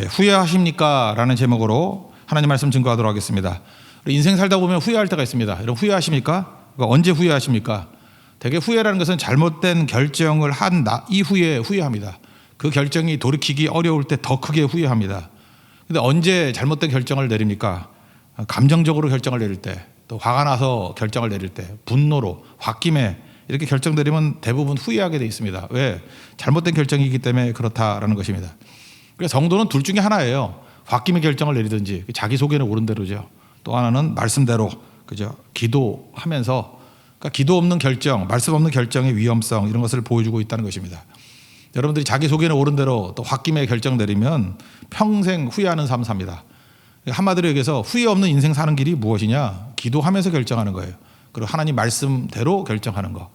후회하십니까? 라는 제목으로 하나님 말씀 증거하도록 하겠습니다. 인생 살다 보면 후회할 때가 있습니다. 여러분 후회하십니까? 언제 후회하십니까? 대개 후회라는 것은 잘못된 결정을 한 이후에 후회합니다. 그 결정이 돌이키기 어려울 때 더 크게 후회합니다. 근데 언제 잘못된 결정을 내립니까? 감정적으로 결정을 내릴 때, 또 화가 나서 결정을 내릴 때, 분노로, 홧김에 이렇게 결정 내리면 대부분 후회하게 돼 있습니다. 왜? 잘못된 결정이기 때문에 그렇다라는 것입니다. 그래서 성도는 둘 중에 하나예요. 홧김에 결정을 내리든지 자기 속에는 옳은 대로죠. 또 하나는 말씀대로, 그죠? 기도하면서, 그러니까 기도 없는 결정, 말씀 없는 결정의 위험성 이런 것을 보여주고 있다는 것입니다. 여러분들이 자기 속에는 옳은 대로 또 홧김에 결정 내리면 평생 후회하는 삶 삽니다. 한마디로 얘기해서 후회 없는 인생 사는 길이 무엇이냐? 기도하면서 결정하는 거예요. 그리고 하나님 말씀대로 결정하는 거.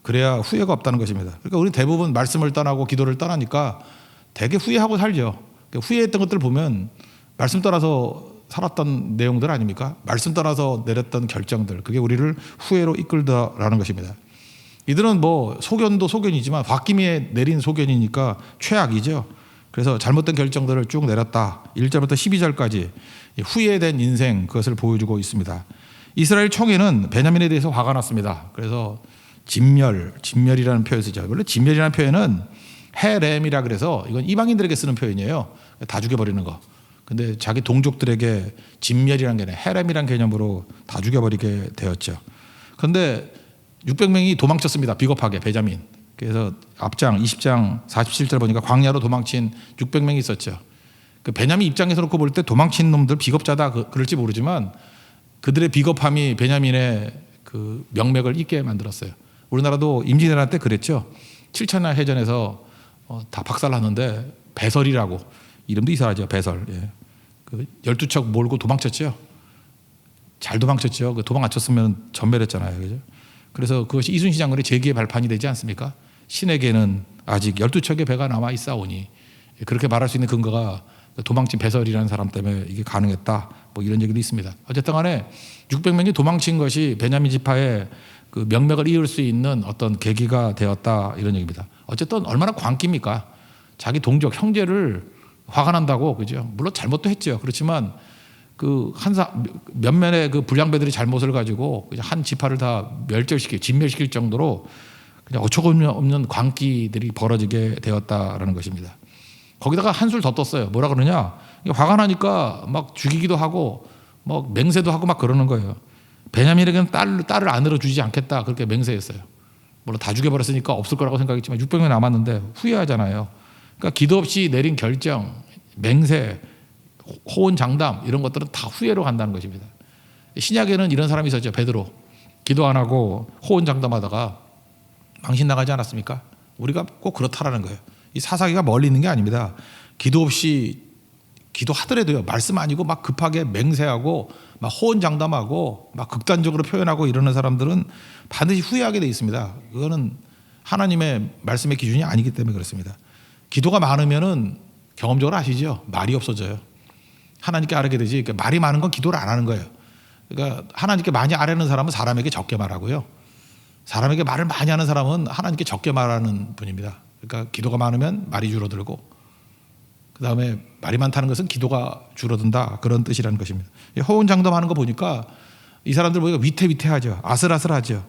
그래야 후회가 없다는 것입니다. 그러니까 우리 대부분 말씀을 떠나고 기도를 떠나니까 되게 후회하고 살죠. 후회했던 것들 보면 말씀 떠나서 살았던 내용들 아닙니까? 말씀 떠나서 내렸던 결정들. 그게 우리를 후회로 이끌더라는 것입니다. 이들은 뭐 소견도 소견이지만 홧김에 내린 소견이니까 최악이죠. 그래서 잘못된 결정들을 쭉 내렸다. 1절부터 12절까지 후회된 인생 그것을 보여주고 있습니다. 이스라엘 총회는 베냐민에 대해서 화가 났습니다. 그래서 진멸이라는 표현을 쓰죠. 원래 진멸이라는 표현은 헤렘이라 그래서 이건 이방인들에게 쓰는 표현이에요. 다 죽여버리는 거. 근데 자기 동족들에게 진멸이라는 개념, 헤렘이라는 개념으로 다 죽여버리게 되었죠. 그런데 600명이 도망쳤습니다. 비겁하게 베냐민. 그래서 앞장 20장 47절 보니까 광야로 도망친 600명이 있었죠. 그 베냐민 입장에서 놓고 볼 때 도망친 놈들 비겁자다 그럴지 모르지만 그들의 비겁함이 베냐민의 그 명맥을 잇게 만들었어요. 우리나라도 임진왜란 때 그랬죠. 7천년 해전에서 다 박살났는데 배설이라고 이름도 이상하죠. 배설. 예. 그 12척 몰고 도망쳤죠. 잘 도망쳤죠. 그 도망 안 쳤으면 전멸했잖아요. 그죠? 그래서 그것이 이순신 장군의 재기의 발판이 되지 않습니까? 신에게는 아직 12척의 배가 남아 있사오니 그렇게 말할 수 있는 근거가 도망친 배설이라는 사람 때문에 이게 가능했다. 뭐 이런 얘기도 있습니다. 어쨌든 간에 600명이 도망친 것이 베냐민 지파의 그 명맥을 이을 수 있는 어떤 계기가 되었다. 이런 얘기입니다. 어쨌든 얼마나 광기입니까? 자기 동족, 형제를 화가 난다고, 그죠? 물론 잘못도 했죠. 그렇지만 그 몇몇의 그 불량배들의 잘못을 가지고 한 지파를 다 진멸시킬 정도로 그냥 어처구니없는 광기들이 벌어지게 되었다라는 것입니다. 거기다가 한술 더 떴어요. 뭐라 그러냐? 화가 나니까 막 죽이기도 하고 뭐 맹세도 하고 막 그러는 거예요. 베냐민에게는 딸을 아내로 주지 않겠다 그렇게 맹세했어요. 물론 다 죽여버렸으니까 없을 거라고 생각했지만 600명 남았는데 후회하잖아요. 그러니까 기도 없이 내린 결정, 맹세, 호언장담 이런 것들은 다 후회로 간다는 것입니다. 신약에는 이런 사람이 있었죠. 베드로. 기도 안 하고 호언장담하다가 망신 나가지 않았습니까? 우리가 꼭 그렇다라는 거예요. 이 사사기가 멀리 있는 게 아닙니다. 기도 없이 기도하더라도요. 말씀 아니고 막 급하게 맹세하고 막 호언장담하고 막 극단적으로 표현하고 이러는 사람들은 반드시 후회하게 돼 있습니다. 그거는 하나님의 말씀의 기준이 아니기 때문에 그렇습니다. 기도가 많으면은 경험적으로 아시죠? 말이 없어져요. 하나님께 아뢰게 되지. 그러니까 말이 많은 건 기도를 안 하는 거예요. 그러니까 하나님께 많이 아뢰는 사람은 사람에게 적게 말하고요. 사람에게 말을 많이 하는 사람은 하나님께 적게 말하는 분입니다. 그러니까 기도가 많으면 말이 줄어들고 그 다음에 말이 많다는 것은 기도가 줄어든다 그런 뜻이라는 것입니다. 호언장담하는 거 보니까 이 사람들 보니까 위태위태하죠. 아슬아슬하죠.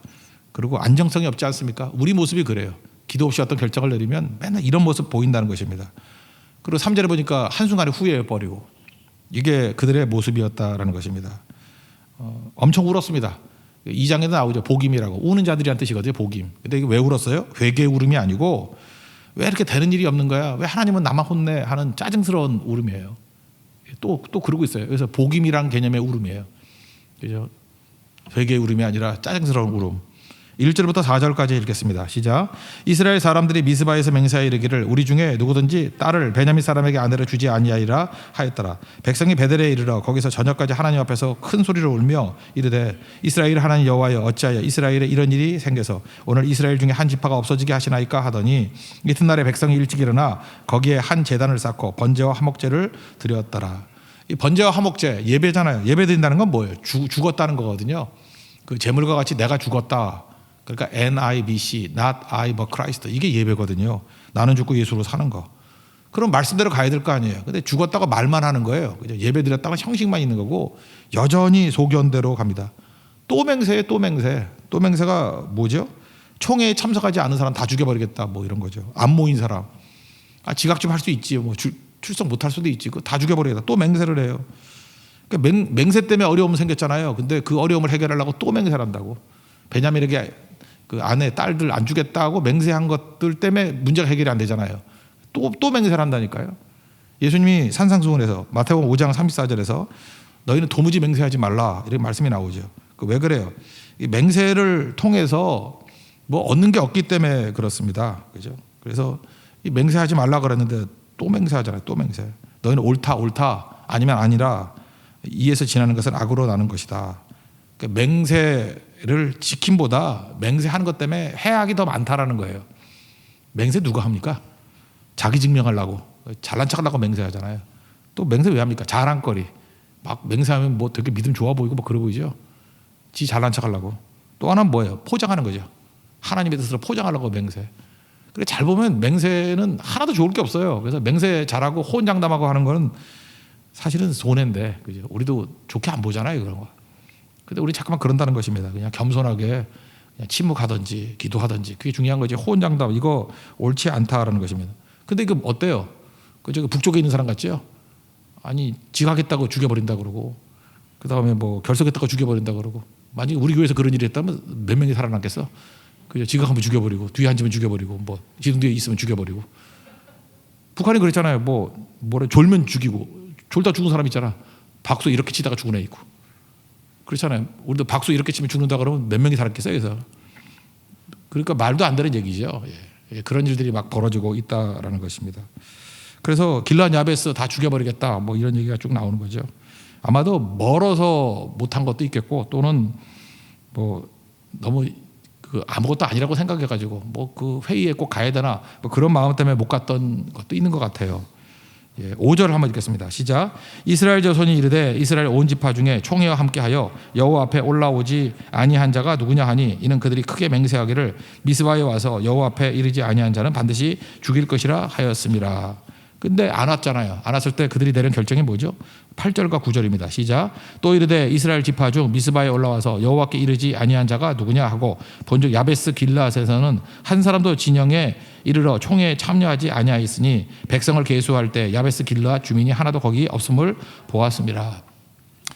그리고 안정성이 없지 않습니까? 우리 모습이 그래요. 기도 없이 어떤 결정을 내리면 맨날 이런 모습 보인다는 것입니다. 그리고 3절에 보니까 한순간에 후회해버리고 이게 그들의 모습이었다라는 것입니다. 엄청 울었습니다. 2장에도 나오죠. 복임이라고. 우는 자들이란 뜻이거든요. 복임. 근데 이게 왜 울었어요? 회개의 울음이 아니고 왜 이렇게 되는 일이 없는 거야? 왜 하나님은 나만 혼내? 하는 짜증스러운 울음이에요. 또 그러고 있어요. 그래서 복임이란 개념의 울음이에요. 그죠? 회개의 울음이 아니라 짜증스러운 울음. 1절부터 4절까지 읽겠습니다. 시작. 이스라엘 사람들이 미스바에서 맹세하여 이르기를 우리 중에 누구든지 딸을 베냐민 사람에게 아내로 주지 아니하리라 하였더라. 백성이 베델에 이르러 거기서 저녁까지 하나님 앞에서 큰 소리로 울며 이르되 이스라엘 하나님 여호와여 어찌하여 이스라엘에 이런 일이 생겨서 오늘 이스라엘 중에 한 지파가 없어지게 하시나이까 하더니 이튿날에 백성이 일찍 일어나 거기에 한 제단을 쌓고 번제와 화목제를 드렸더라. 이 번제와 화목제 예배잖아요. 예배 드린다는 건 뭐예요? 죽었다는 거거든요. 그 제물과 같이 내가 죽었다. 그러니까 NIBC, not I but Christ. 이게 예배거든요. 나는 죽고 예수로 사는 거. 그럼 말씀대로 가야 될 거 아니에요. 근데 죽었다고 말만 하는 거예요. 그죠? 예배 드렸다가 형식만 있는 거고 여전히 소견대로 갑니다. 또 맹세예요. 또 맹세. 또 맹세가 뭐죠? 총회에 참석하지 않은 사람 다 죽여버리겠다 뭐 이런 거죠. 안 모인 사람. 지각 좀 할 수 있지. 뭐 출석 못할 수도 있지. 그거 다 죽여버리겠다. 또 맹세를 해요. 그러니까 맹세 때문에 어려움 생겼잖아요. 근데 그 어려움을 해결하려고 또 맹세를 한다고. 베냐민에게 그 아내, 딸들 안 주겠다고 맹세한 것들 때문에 문제가 해결이 안 되잖아요. 또 맹세를 한다니까요. 예수님이 산상수훈에서 마태복음 5장 34절에서 너희는 도무지 맹세하지 말라 이렇게 말씀이 나오죠. 왜 그래요? 이 맹세를 통해서 뭐 얻는 게 없기 때문에 그렇습니다. 그죠? 그래서 이 맹세하지 말라 그랬는데 또 맹세하잖아요. 또 맹세. 너희는 옳다 아니면 아니라 이에서 지나는 것은 악으로 나는 것이다. 그러니까 맹세를 지킴보다 맹세하는 것 때문에 해악이 더 많다라는 거예요. 맹세 누가 합니까? 자기 증명하려고 잘난 척하려고 맹세하잖아요. 또 맹세 왜 합니까? 자랑거리. 막 맹세하면 뭐 되게 믿음 좋아 보이고 뭐 그러 보이죠. 지 잘난 척하려고. 또 하나는 뭐예요? 포장하는 거죠. 하나님의 뜻으로 포장하려고 맹세. 그래 잘 보면 맹세는 하나도 좋을 게 없어요. 그래서 맹세 잘하고 호언장담하고 하는 거는 사실은 손해인데, 그죠? 우리도 좋게 안 보잖아요, 그런 거. 근데 우리 자꾸만 그런다는 것입니다. 그냥 겸손하게 그냥 침묵하든지 기도하든지 그게 중요한 거지. 호언장담 이거 옳지 않다라는 것입니다. 근데 이거 어때요? 그 저기 북쪽에 있는 사람 같죠? 아니 지각했다고 죽여버린다 그러고, 그 다음에 뭐 결석했다고 죽여버린다 그러고. 만약에 우리 교회에서 그런 일이 했다면 몇 명이 살아남겠어? 그죠? 지각하면 죽여버리고, 뒤에 앉으면 죽여버리고, 뭐 지등 뒤에 있으면 죽여버리고. 북한이 그랬잖아요. 뭐래 졸면 죽이고, 졸다 죽은 사람 있잖아. 박수 이렇게 치다가 죽은 애 있고. 그렇잖아요. 우리도 박수 이렇게 치면 죽는다 그러면 몇 명이 살았겠어요, 그래서. 그러니까 말도 안 되는 얘기죠. 예. 그런 일들이 막 벌어지고 있다라는 것입니다. 그래서 길르앗 야베스 다 죽여버리겠다 뭐 이런 얘기가 쭉 나오는 거죠. 아마도 멀어서 못한 것도 있겠고, 또는 뭐 너무 그 아무것도 아니라고 생각해가지고 뭐 그 회의에 꼭 가야 되나 뭐 그런 마음 때문에 못 갔던 것도 있는 것 같아요. 5절 한번 읽겠습니다. 시작. 이스라엘 자손이 이르되 이스라엘 온 지파 중에 총회와 함께하여 여호와 앞에 올라오지 아니한 자가 누구냐 하니 이는 그들이 크게 맹세하기를 미스바에 와서 여호와 앞에 이르지 아니한 자는 반드시 죽일 것이라 하였습니다. 근데 안 왔잖아요. 안 왔을 때 그들이 내린 결정이 뭐죠? 8절과 9절입니다. 시작. 또 이르되 이스라엘 지파 중 미스바에 올라와서 여호와께 이르지 아니한 자가 누구냐 하고 본즉 야베스 길르앗에서는 한 사람도 진영에 이르러 총회에 참여하지 아니하였으니 백성을 계수할 때 야베스 길르앗 주민이 하나도 거기 없음을 보았습니다.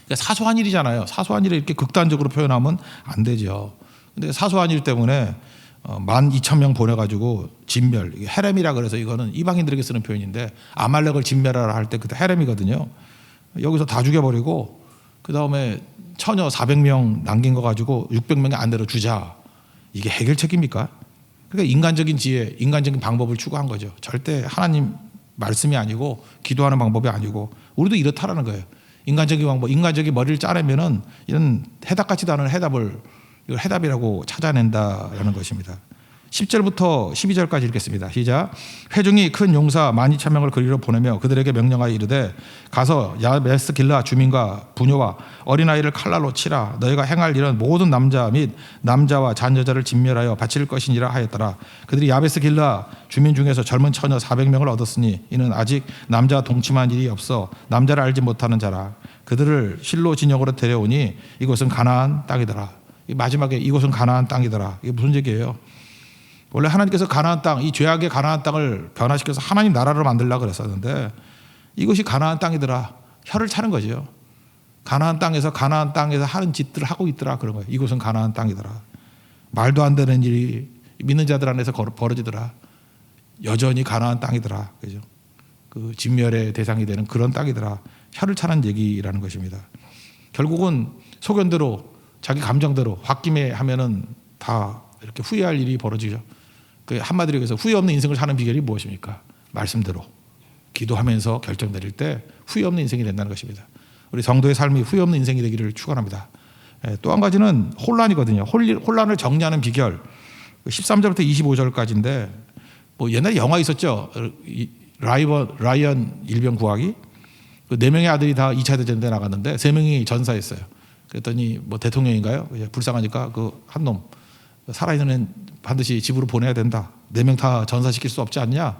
그러니까 사소한 일이잖아요. 사소한 일을 이렇게 극단적으로 표현하면 안 되죠. 근데 사소한 일 때문에 12,000명 보내가지고 진멸, 헤렘이라 그래서 이거는 이방인들에게 쓰는 표현인데 아말렉을 진멸하라 할 때 그때 헤렘이거든요. 여기서 다 죽여버리고 그 다음에 처녀 400명 남긴 거 가지고 600명의 안대로 주자. 이게 해결책입니까? 그러니까 인간적인 지혜, 인간적인 방법을 추구한 거죠. 절대 하나님 말씀이 아니고 기도하는 방법이 아니고 우리도 이렇다라는 거예요. 인간적인 방법, 인간적인 머리를 짜내면은 이런 해답 같지도 않은 해답을 이걸 해답이라고 찾아낸다라는 것입니다. 10절부터 12절까지 읽겠습니다. 시작. 회중이 큰 용사 12,000명을 그리로 보내며 그들에게 명령하여 이르되 가서 야베스 길르앗 주민과 부녀와 어린아이를 칼날로 치라. 너희가 행할 일은 모든 남자 및 남자와 잔여자를 진멸하여 바칠 것이니라 하였더라. 그들이 야베스 길르앗 주민 중에서 젊은 처녀 400명을 얻었으니 이는 아직 남자와 동침한 일이 없어 남자를 알지 못하는 자라. 그들을 실로 진영으로 데려오니 이곳은 가나안 땅이더라. 마지막에 이곳은 가나안 땅이더라. 이게 무슨 얘기예요? 원래 하나님께서 가나안 땅, 이 죄악의 가나안 땅을 변화시켜서 하나님 나라로 만들려고 그랬었는데 이것이 가나안 땅이더라. 혀를 차는 거죠. 가나안 땅에서 하는 짓들을 하고 있더라. 그런 거예요. 이곳은 가나안 땅이더라. 말도 안 되는 일이 믿는 자들 안에서 벌어지더라. 여전히 가나안 땅이더라. 그죠? 그 진멸의 대상이 되는 그런 땅이더라. 혀를 차는 얘기라는 것입니다. 결국은 소견대로 자기 감정대로 홧김에 하면은 다 이렇게 후회할 일이 벌어지죠. 그 한마디로 해서 후회 없는 인생을 사는 비결이 무엇입니까? 말씀대로 기도하면서 결정 내릴 때 후회 없는 인생이 된다는 것입니다. 우리 성도의 삶이 후회 없는 인생이 되기를 축원합니다. 또 한 가지는 혼란이거든요. 혼란을 정리하는 비결 13절부터 25절까지인데 뭐 옛날에 영화 있었죠. 라이언 일병 구하기. 그 4명의 아들이 다 2차 대전 때 나갔는데 3명이 전사했어요. 그랬더니 뭐 대통령인가요? 불쌍하니까 그 한 놈 살아있는 애는 반드시 집으로 보내야 된다. 4명 다 전사시킬 수 없지 않냐?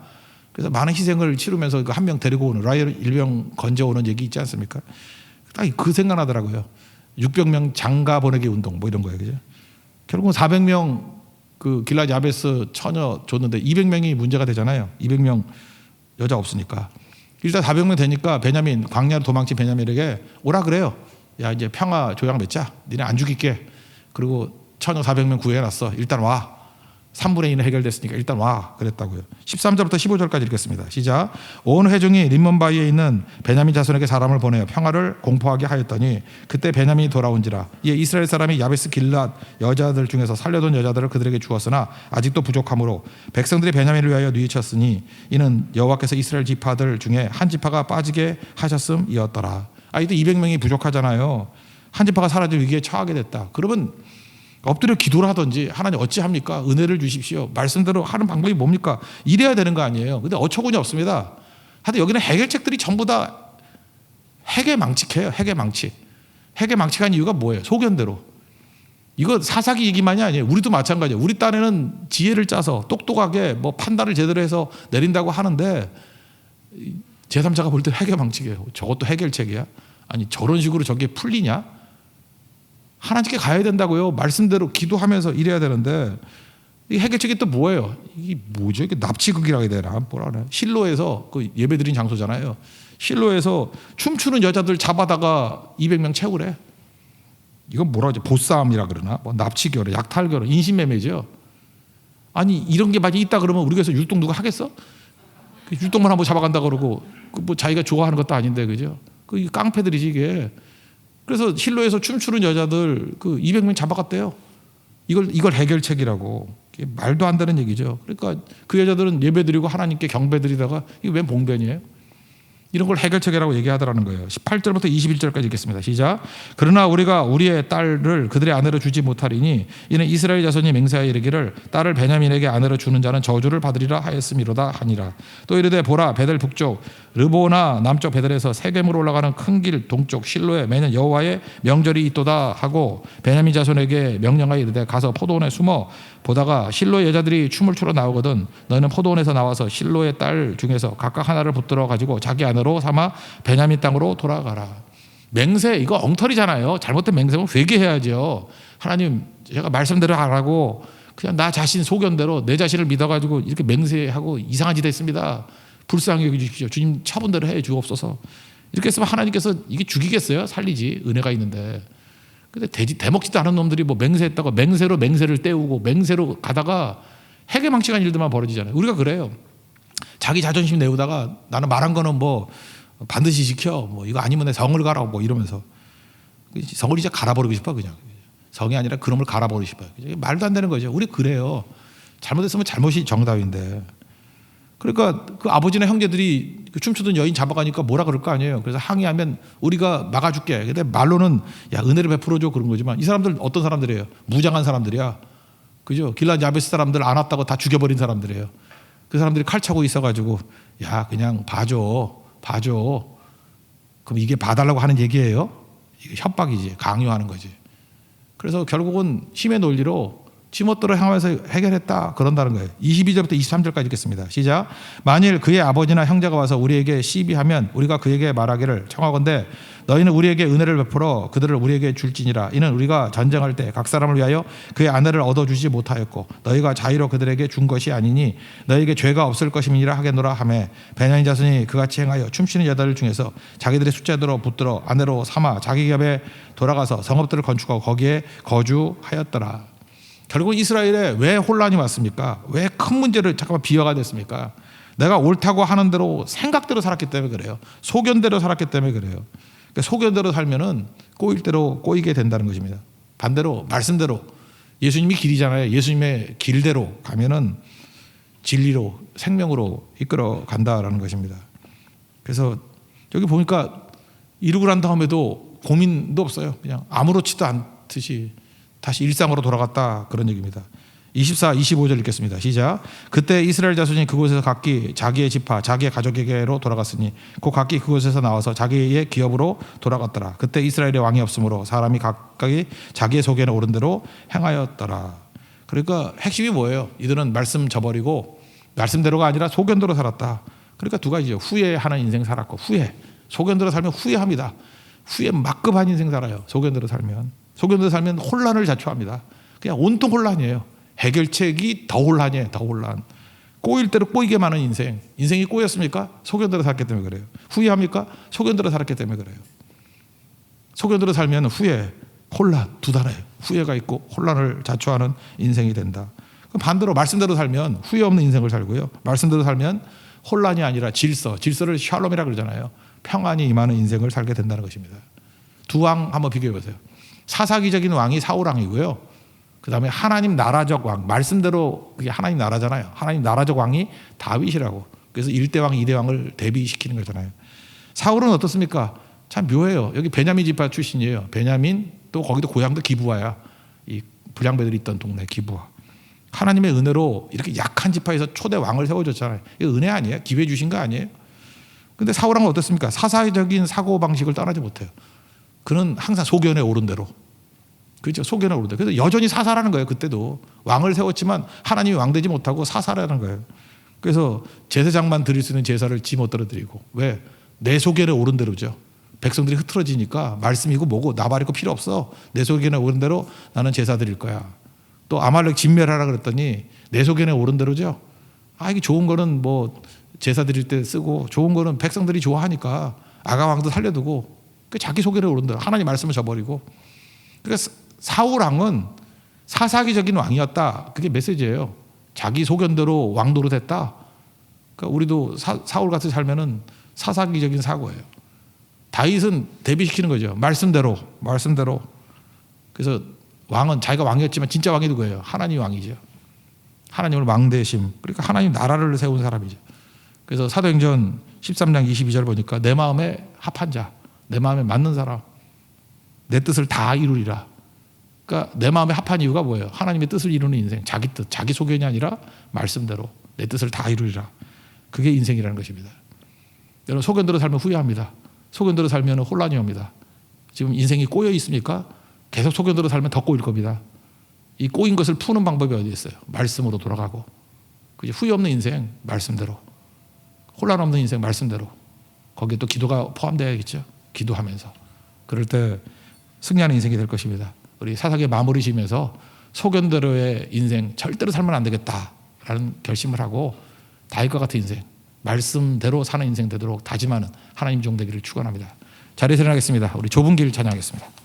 그래서 많은 희생을 치르면서 한 명 데리고 오는 라이언 일병 건져오는 얘기 있지 않습니까? 딱 그 생각나더라고요. 600명 장가 보내기 운동 뭐 이런 거예요, 그죠? 결국은 400명 그 길랏 야베스 처녀 줬는데 200명이 문제가 되잖아요. 200명 여자 없으니까. 일단 400명 되니까 베냐민 광야로 도망친 베냐민에게 오라 그래요. 야 이제 평화 조약 맺자. 니네 안 죽일게. 그리고 처녀 400명 구해놨어. 일단 와. 3분의 1은 해결됐으니까 일단 와 그랬다고요. 13절부터 15절까지 읽겠습니다. 시작. 온 회중이 림몬바위에 있는 베냐민 자손에게 사람을 보내어 평화를 공포하게 하였더니 그때 베냐민이 돌아온지라. 이에 이스라엘 사람이 야베스 길랏 여자들 중에서 살려둔 여자들을 그들에게 주었으나 아직도 부족하므로 백성들이 베냐민을 위하여 뉘우쳤으니 이는 여호와께서 이스라엘 지파들 중에 한 지파가 빠지게 하셨음이었더라. 아직도 200명이 부족하잖아요. 한 지파가 사라질 위기에 처하게 됐다. 그러면 엎드려 기도를 하든지 하나님 어찌합니까? 은혜를 주십시오. 말씀대로 하는 방법이 뭡니까? 이래야 되는 거 아니에요. 근데 어처구니 없습니다. 하여튼 여기는 해결책들이 전부 다 해계망측해요. 해계망측. 해계망측한 이유가 뭐예요? 소견대로. 이거 사사기 얘기만이 아니에요. 우리도 마찬가지예요. 우리 딴에는 지혜를 짜서 똑똑하게 뭐 판단을 제대로 해서 내린다고 하는데 제3자가 볼 때 해계망측이에요. 저것도 해결책이야? 아니 저런 식으로 저게 풀리냐? 하나님께 가야 된다고요. 말씀대로 기도하면서 이래야 되는데 이 해결책이 또 뭐예요? 이게 뭐죠? 이게 납치극이라고 해야 되나? 뭐라 그래? 실로에서 그 예배드린 장소잖아요. 실로에서 춤추는 여자들 잡아다가 200명 채우래. 이건 뭐라 하지? 보싸움이라 그러나? 뭐 납치결혼, 약탈결혼, 인신매매죠. 아니 이런 게 만약 있다 그러면 우리 교회에서 율동 누가 하겠어? 율동만 한번 잡아간다 그러고 뭐 자기가 좋아하는 것도 아닌데 그죠? 그 깡패들이지 이게. 그래서 실로에서 춤추는 여자들 그 200명 잡아갔대요. 이걸 해결책이라고. 말도 안 되는 얘기죠. 그러니까 그 여자들은 예배드리고 하나님께 경배드리다가 이게 웬 봉변이에요? 이런 걸 해결책이라고 얘기하더라는 거예요. 18절부터 21절까지 읽겠습니다. 시작. 그러나 우리가 우리의 딸을 그들의 아내로 주지 못하리니 이는 이스라엘 자손이 맹세하여 이르기를 딸을 베냐민에게 아내로 주는 자는 저주를 받으리라 하였음이로다 하니라. 또 이르되 보라 베델 북쪽 르보나 남쪽 베델에서 세겜으로 올라가는 큰 길 동쪽 실로에 매년 여호와의 명절이 있도다 하고 베냐민 자손에게 명령하여 이르되 가서 포도원에 숨어 보다가 실로의 여자들이 춤을 추러 나오거든 너희는 포도원에서 나와서 실로의 딸 중에서 각각 하나를 붙들어 가지고 자기 아내로 삼아 베냐민 땅으로 돌아가라. 맹세 이거 엉터리잖아요. 잘못된 맹세면 회개해야죠. 하나님 제가 말씀대로 하라고 그냥 나 자신 소견대로 내 자신을 믿어가지고 이렇게 맹세하고 이상한 짓 했습니다. 불쌍히 여겨주십시오. 주님 차분대로 해 주옵소서. 이렇게 했으면 하나님께서 이게 죽이겠어요? 살리지 은혜가 있는데. 근데 대먹지도 않은 놈들이 뭐 맹세했다고 맹세로 맹세를 때우고 맹세로 가다가 해계망측한 일들만 벌어지잖아요. 우리가 그래요. 자기 자존심 내우다가 나는 말한 거는 뭐 반드시 지켜. 뭐 이거 아니면 내 성을 가라고 뭐 이러면서 성을 이제 갈아버리고 싶어 그냥. 성이 아니라 그놈을 갈아버리고 싶어요. 말도 안 되는 거죠. 우리 그래요. 잘못했으면 잘못이 정답인데. 그러니까 그 아버지나 형제들이 그 춤추던 여인 잡아가니까 뭐라 그럴 거 아니에요. 그래서 항의하면 우리가 막아줄게. 근데 말로는 야 은혜를 베풀어줘 그런 거지만 이 사람들 어떤 사람들이에요? 무장한 사람들이야. 그죠? 길랏 야베스 사람들 안 왔다고 다 죽여버린 사람들이에요. 그 사람들이 칼 차고 있어가지고 야 그냥 봐줘. 그럼 이게 봐달라고 하는 얘기예요? 이게 협박이지. 강요하는 거지. 그래서 결국은 힘의 논리로 지멋대로 향하면서 해결했다 그런다는 거예요. 22절부터 23절까지 읽겠습니다. 시작. 만일 그의 아버지나 형제가 와서 우리에게 시비하면 우리가 그에게 말하기를 청하건대 너희는 우리에게 은혜를 베풀어 그들을 우리에게 줄지니라. 이는 우리가 전쟁할 때 각 사람을 위하여 그의 아내를 얻어주지 못하였고 너희가 자의로 그들에게 준 것이 아니니 너희에게 죄가 없을 것임이니라 하겠노라 하매 베냐민 자손이 그같이 행하여 춤추는 여자들 중에서 자기들의 숫자대로 붙들어 아내로 삼아 자기 겹에 돌아가서 성읍들을 건축하고 거기에 거주하였더라. 결국 이스라엘에 왜 혼란이 왔습니까? 왜 큰 문제를 잠깐만 비화가 됐습니까? 내가 옳다고 하는 대로 생각대로 살았기 때문에 그래요. 소견대로 살았기 때문에 그래요. 그러니까 소견대로 살면은 꼬일 대로 꼬이게 된다는 것입니다. 반대로 말씀대로 예수님이 길이잖아요. 예수님의 길대로 가면은 진리로 생명으로 이끌어 간다라는 것입니다. 그래서 여기 보니까 이루고 난 다음에도 고민도 없어요. 그냥 아무렇지도 않듯이 다시 일상으로 돌아갔다 그런 얘기입니다. 24, 25절 읽겠습니다. 시작. 그때 이스라엘 자손이 그곳에서 각기 자기의 지파, 자기의 가족에게로 돌아갔으니 곧 각기 그곳에서 나와서 자기의 기업으로 돌아갔더라. 그때 이스라엘의 왕이 없으므로 사람이 각각이 자기의 속에는 옳은 대로 행하였더라. 그러니까 핵심이 뭐예요? 이들은 말씀 저버리고 말씀대로가 아니라 소견대로 살았다. 그러니까 두 가지죠. 후회하는 인생 살았고 후회. 소견대로 살면 후회합니다. 후회 막급한 인생 살아요. 소견대로 살면 혼란을 자초합니다. 그냥 온통 혼란이에요. 해결책이 더 혼란이에요. 더 혼란. 꼬일 대로 꼬이게 많은 인생. 인생이 꼬였습니까? 소견대로 살았기 때문에 그래요. 후회합니까? 소견대로 살았기 때문에 그래요. 소견대로 살면 후회, 혼란 두 단어예요. 후회가 있고 혼란을 자초하는 인생이 된다. 그럼 반대로 말씀대로 살면 후회 없는 인생을 살고요. 말씀대로 살면 혼란이 아니라 질서를 샬롬이라고 그러잖아요. 평안이 임하는 인생을 살게 된다는 것입니다. 두 왕 한번 비교해 보세요. 사사기적인 왕이 사울 왕이고요. 그 다음에 하나님 나라적 왕, 말씀대로 그게 하나님 나라잖아요. 하나님 나라적 왕이 다윗이라고. 그래서 1대 왕, 2대 왕을 대비시키는 거잖아요. 사울은 어떻습니까? 참 묘해요. 여기 베냐민 지파 출신이에요. 베냐민 또 거기도 고향도 기브아야. 이 불량배들이 있던 동네 기브아. 하나님의 은혜로 이렇게 약한 지파에서 초대 왕을 세워줬잖아요. 이거 은혜 아니에요? 기회 주신 거 아니에요? 근데 사울 왕은 어떻습니까? 사사적인 사고방식을 떠나지 못해요. 그는 항상 소견에 오른 대로. 그렇죠? 소견에 오른 대로. 그래서 여전히 사사라는 거예요. 그때도. 왕을 세웠지만 하나님이 왕 되지 못하고 사사라는 거예요. 그래서 제사장만 드릴 수 있는 제사를 지 못대로 드리고. 왜? 내 소견에 오른 대로죠. 백성들이 흐트러지니까 말씀이고 뭐고 나발이고 필요 없어. 내 소견에 오른 대로 나는 제사 드릴 거야. 또 아말렉 진멸하라 그랬더니 내 소견에 오른 대로죠. 이게 좋은 거는 뭐 제사 드릴 때 쓰고 좋은 거는 백성들이 좋아하니까 아가 왕도 살려두고 자기 소견에 오른 대로 하나님 말씀을 저버리고. 그래서 사울 왕은 사사기적인 왕이었다. 그게 메시지예요. 자기 소견대로 왕 노릇했다. 그러니까 우리도 사울 같이 살면은 사사기적인 사고예요. 다윗은 대비시키는 거죠. 말씀대로. 그래서 왕은 자기가 왕이었지만 진짜 왕이 누구예요? 하나님이 왕이죠. 하나님을 왕대심. 그러니까 하나님 나라를 세운 사람이죠. 그래서 사도행전 13장 22절 보니까 내 마음에 합한 자, 내 마음에 맞는 사람, 내 뜻을 다 이루리라. 그러니까 내 마음에 합한 이유가 뭐예요? 하나님의 뜻을 이루는 인생. 자기 뜻, 자기 소견이 아니라 말씀대로 내 뜻을 다 이루리라. 그게 인생이라는 것입니다. 여러분 소견대로 살면 후회합니다. 소견대로 살면 혼란이 옵니다. 지금 인생이 꼬여 있습니까? 계속 소견대로 살면 더 꼬일 겁니다. 이 꼬인 것을 푸는 방법이 어디 있어요? 말씀으로 돌아가고. 후회 없는 인생 말씀대로. 혼란 없는 인생 말씀대로. 거기에 또 기도가 포함되어야겠죠. 기도하면서. 그럴 때 승리하는 인생이 될 것입니다. 우리 사사기 마무리 지면서 소견대로의 인생 절대로 살면 안 되겠다라는 결심을 하고 다윗과 같은 인생, 말씀대로 사는 인생 되도록 다짐하는 하나님 종 되기를 축원합니다. 자리에서 일어나겠습니다. 우리 좁은 길 찬양하겠습니다.